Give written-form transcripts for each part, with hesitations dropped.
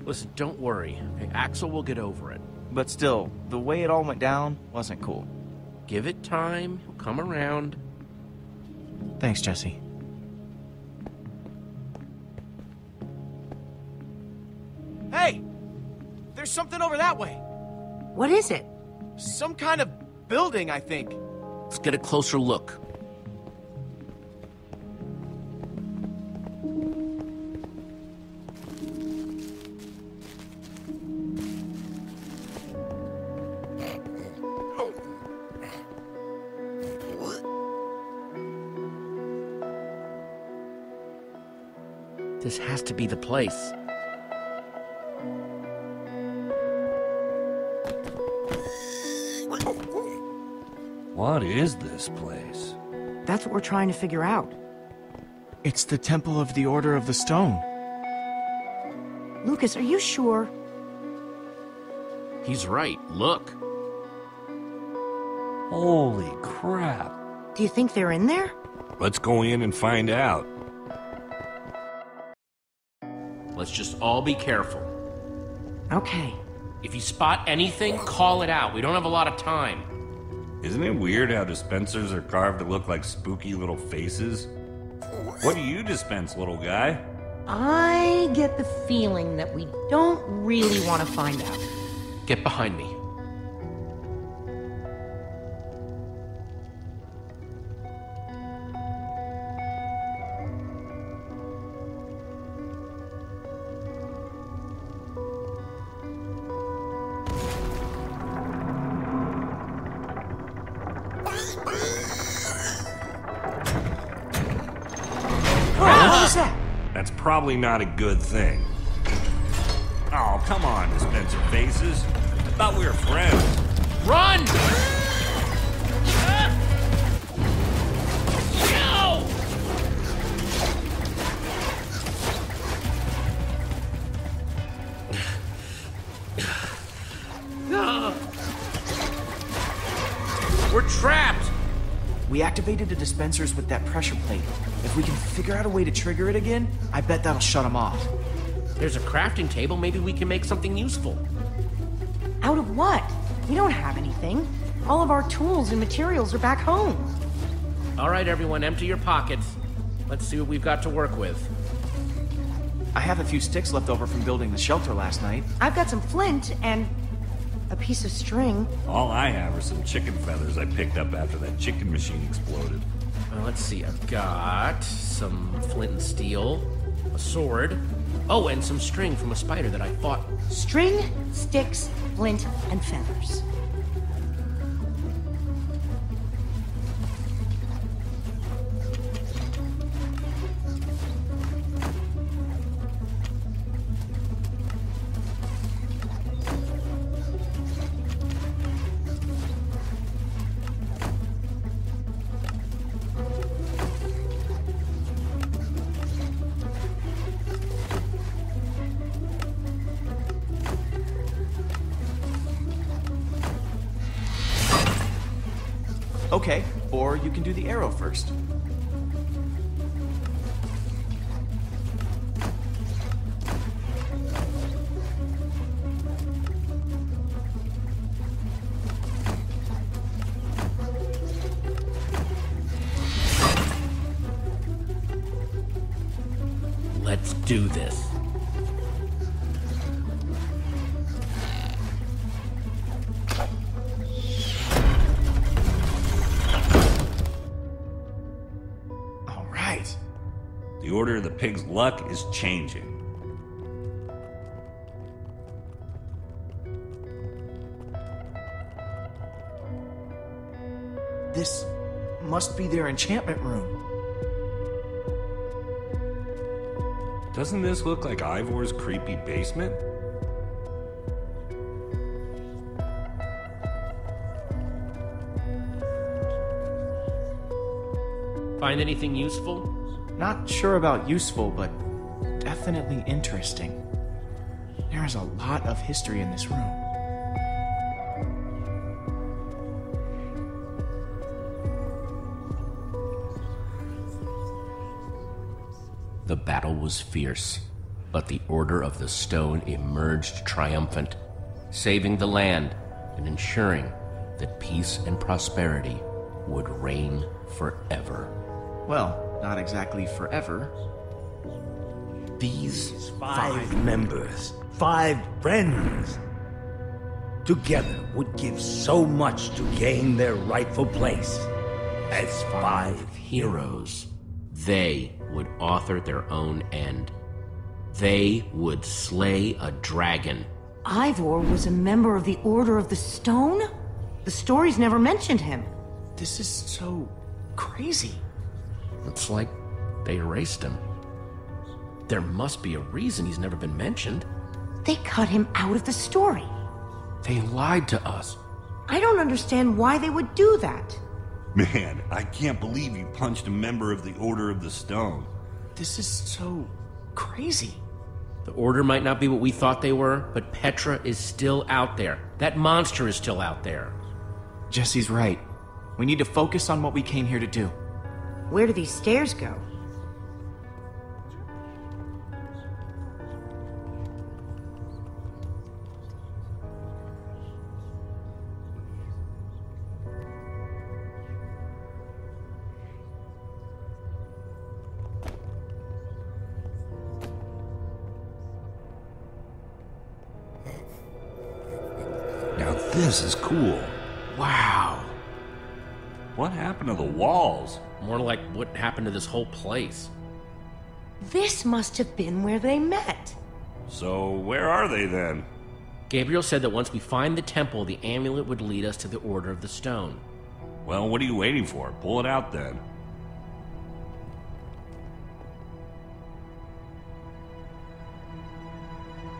Listen, don't worry. Okay, Axel will get over it. But still, the way it all went down wasn't cool. Give it time. He'll come around. Thanks, Jesse. Hey! There's something over that way! What is it? Some kind of building, I think. Let's get a closer look. This has to be the place. What is this place? That's what we're trying to figure out. It's the Temple of the Order of the Stone. Lucas, are you sure? He's right. Look. Holy crap. Do you think they're in there? Let's go in and find out. Let's just all be careful. Okay. If you spot anything, call it out. We don't have a lot of time. Isn't it weird how dispensers are carved to look like spooky little faces? What do you dispense, little guy? I get the feeling that we don't really want to find out. Get behind me. That's probably not a good thing. Oh, come on, dispenser faces. I thought we were friends. Run! No! We're trapped! We activated the dispensers with that pressure plate. If we can figure out a way to trigger it again, I bet that'll shut them off. There's a crafting table. Maybe we can make something useful. Out of what? We don't have anything. All of our tools and materials are back home. All right, everyone, empty your pockets. Let's see what we've got to work with. I have a few sticks left over from building the shelter last night. I've got some flint and a piece of string. All I have are some chicken feathers I picked up after that chicken machine exploded. Let's see, I've got some flint and steel, a sword, oh, and some string from a spider that I fought. String, sticks, flint, and feathers. Okay, or you can do the arrow first. Let's do this. The order of the pig's luck is changing. This must be their enchantment room. Doesn't this look like Ivor's creepy basement? Find anything useful? Not sure about useful, but definitely interesting. There is a lot of history in this room. The battle was fierce. But the Order of the Stone emerged triumphant, saving the land and ensuring that peace and prosperity would reign forever. Well, not exactly forever. These Five members, 5 friends, together would give so much to gain their rightful place as 5 heroes, they would author their own end. They would slay a dragon. Ivor was a member of the Order of the Stone? The stories never mentioned him. This is so crazy. It's like they erased him. There must be a reason he's never been mentioned. They cut him out of the story. They lied to us. I don't understand why they would do that. Man, I can't believe you punched a member of the Order of the Stone. This is so crazy. The Order might not be what we thought they were, but Petra is still out there. That monster is still out there. Jesse's right. We need to focus on what we came here to do. Where do these stairs go? Now this is cool. Wow. What happened to the walls? More like what happened to this whole place. This must have been where they met. So where are they then? Gabriel said that once we find the temple, the amulet would lead us to the Order of the Stone. Well, what are you waiting for? Pull it out then.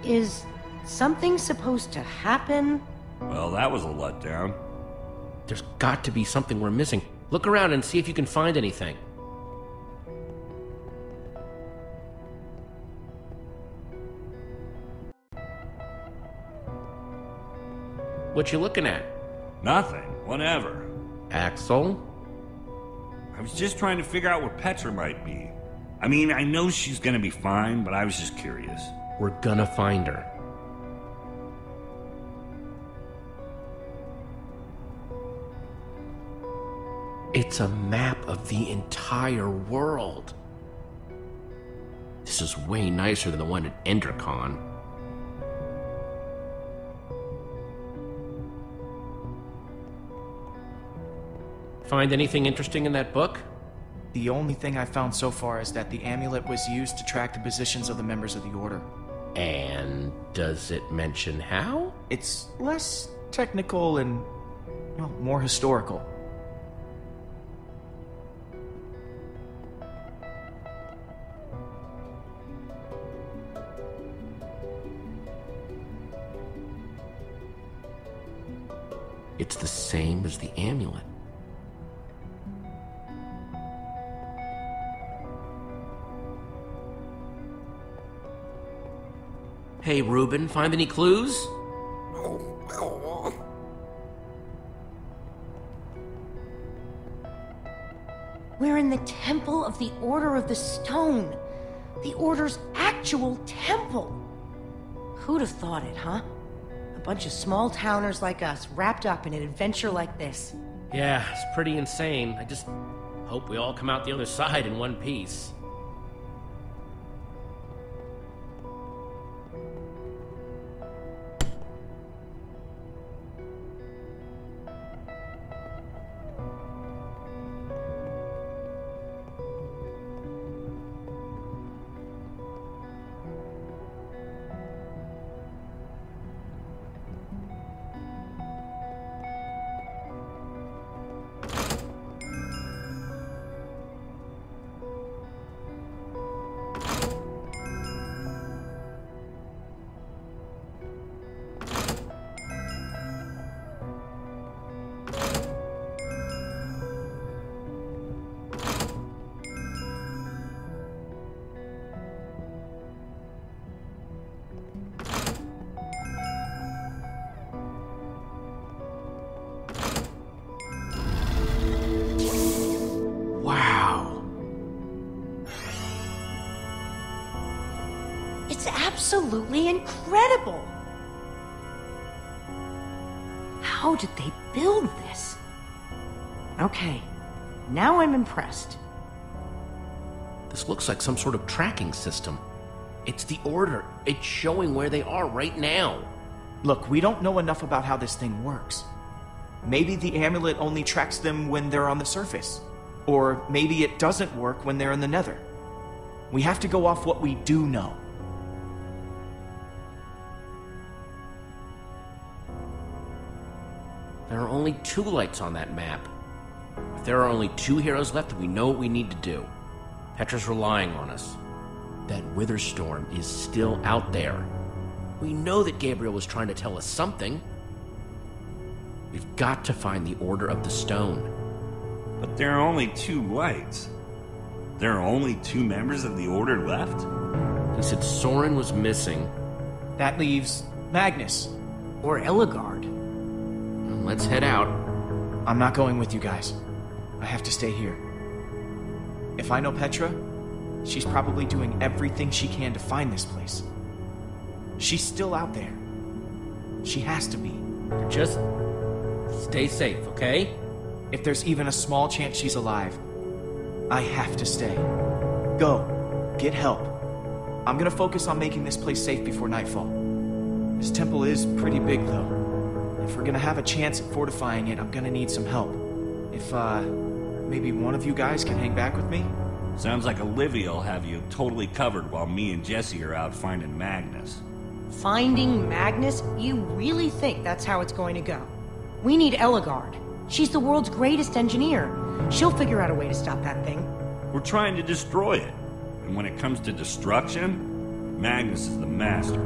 Is something supposed to happen? Well, that was a letdown. There's got to be something we're missing. Look around and see if you can find anything. What you looking at? Nothing. Whatever. Axel? I was just trying to figure out where Petra might be. I mean, I know she's gonna be fine, but I was just curious. We're gonna find her. It's a map of the entire world. This is way nicer than the one at Endercon. Find anything interesting in that book? The only thing I found so far is that the amulet was used to track the positions of the members of the Order. And does it mention how? It's less technical and, well, more historical. It's the same as the amulet. Hey, Reuben, find any clues? We're in the Temple of the Order of the Stone. The Order's actual temple. Who'd have thought it, huh? A bunch of small-towners like us wrapped up in an adventure like this. Yeah, it's pretty insane. I just hope we all come out the other side in one piece. It's absolutely incredible! How did they build this? Okay, now I'm impressed. This looks like some sort of tracking system. It's the Order. It's showing where they are right now. Look, we don't know enough about how this thing works. Maybe the amulet only tracks them when they're on the surface. Or maybe it doesn't work when they're in the Nether. We have to go off what we do know. There are only 2 lights on that map. If there are only 2 heroes left, we know what we need to do. Petra's relying on us. That Wither Storm is still out there. We know that Gabriel was trying to tell us something. We've got to find the Order of the Stone. But there are only 2 lights. There are only 2 members of the Order left? He said Soren was missing. That leaves Magnus. Or Ellegaard. Well, let's head out. I'm not going with you guys. I have to stay here. If I know Petra, she's probably doing everything she can to find this place. She's still out there. She has to be. Just stay safe, okay? If there's even a small chance she's alive, I have to stay. Go. Get help. I'm gonna focus on making this place safe before nightfall. This temple is pretty big, though. If we're gonna have a chance at fortifying it, I'm gonna need some help. If, maybe one of you guys can hang back with me? Sounds like Olivia will have you totally covered while me and Jesse are out finding Magnus. Finding Magnus? You really think that's how it's going to go? We need Ellegaard. She's the world's greatest engineer. She'll figure out a way to stop that thing. We're trying to destroy it. And when it comes to destruction, Magnus is the master.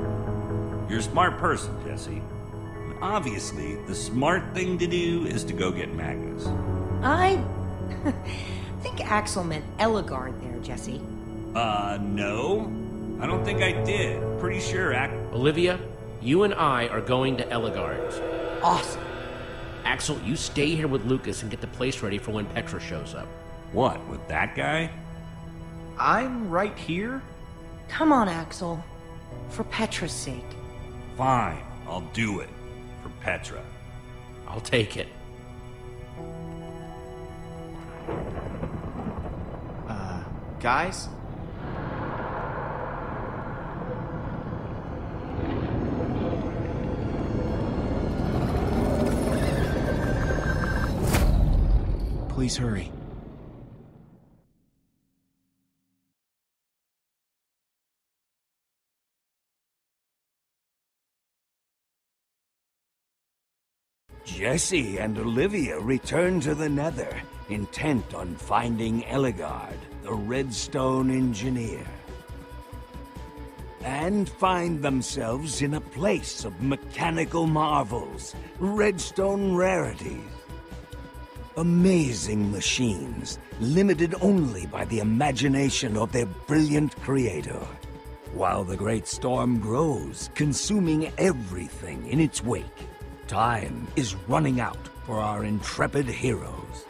You're a smart person, Jesse. And obviously, the smart thing to do is to go get Magnus. I think Axel meant Ellegaard there, Jesse. No. I don't think I did. Pretty sure Olivia, you and I are going to Ellegaard's. Awesome. Axel, you stay here with Lucas and get the place ready for when Petra shows up. What, with that guy? I'm right here? Come on, Axel. For Petra's sake. Fine, I'll do it. For Petra. I'll take it. Guys? Please hurry. Jesse and Olivia return to the Nether, intent on finding Ellegaard, the Redstone engineer. And find themselves in a place of mechanical marvels, redstone rarities. Amazing machines, limited only by the imagination of their brilliant creator. While the great storm grows, consuming everything in its wake, time is running out for our intrepid heroes.